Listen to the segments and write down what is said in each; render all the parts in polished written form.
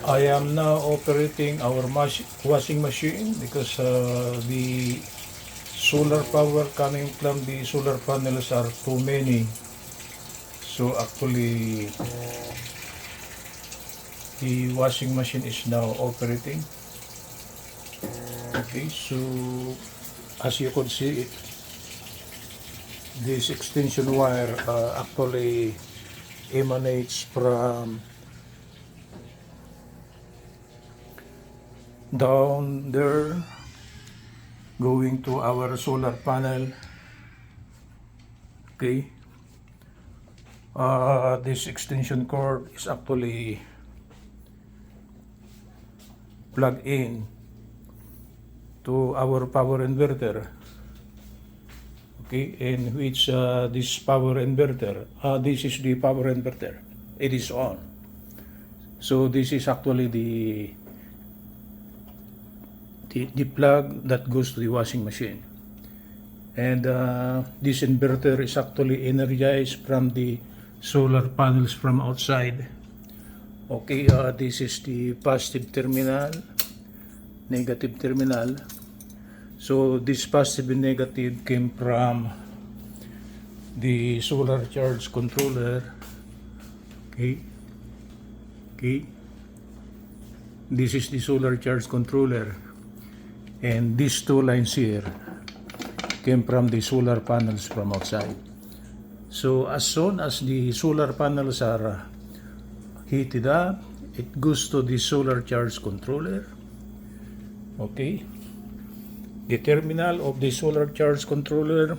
I am now operating our washing machine because the solar power coming from the solar panels are too many. So actually, the washing machine is now operating. Okay, so as you could see, this extension wire actually emanates from down there going to our solar panel. Okay, this extension cord is actually plugged in to our power inverter. Okay, in which this power inverter, this is the power inverter, it is on. So this is actually the plug that goes to the washing machine, and this inverter is actually energized from the solar panels from outside. Okay, this is the positive terminal, negative terminal. So this positive and negative came from the solar charge controller. Okay, this is the solar charge controller, and these two lines here came from the solar panels from outside. So as soon as the solar panels are heated up, it goes to the solar charge controller. Okay, the terminal of the solar charge controller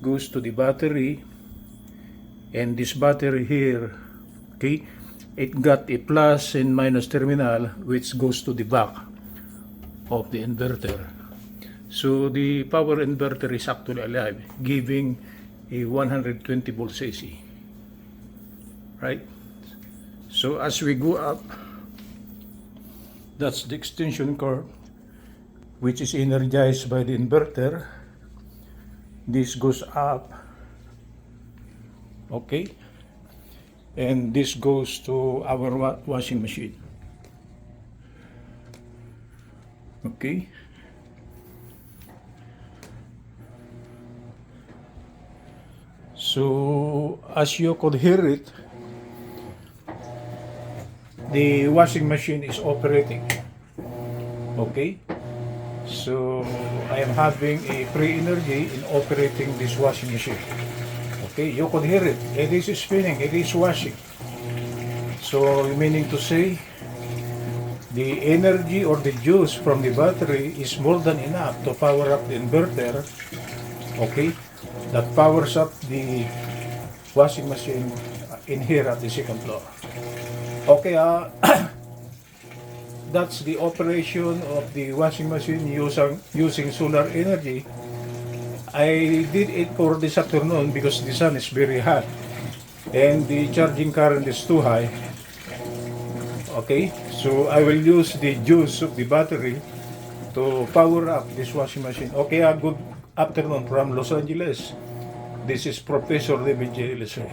goes to the battery, and this battery here, okay, it got a plus and minus terminal which goes to the back of the inverter. So the power inverter is actually alive, giving a 120 volts AC, right? So as we go up, that's the extension cord which is energized by the inverter. This goes up, okay, and this goes to our washing machine. Okay, so as you could hear it, the washing machine is operating. Okay, so I am having a free energy in operating this washing machine. Okay, you could hear it. It is spinning, it is washing. So meaning to say, the energy or the juice from the battery is more than enough to power up the inverter. Okay, that powers up the washing machine in here at the second floor. Okay, that's the operation of the washing machine using solar energy. I did it for this afternoon because the sun is very hot and the charging current is too high. Okay, so I will use the juice of the battery to power up this washing machine. Okay, good afternoon from Los Angeles. This is Professor David J. Leslie.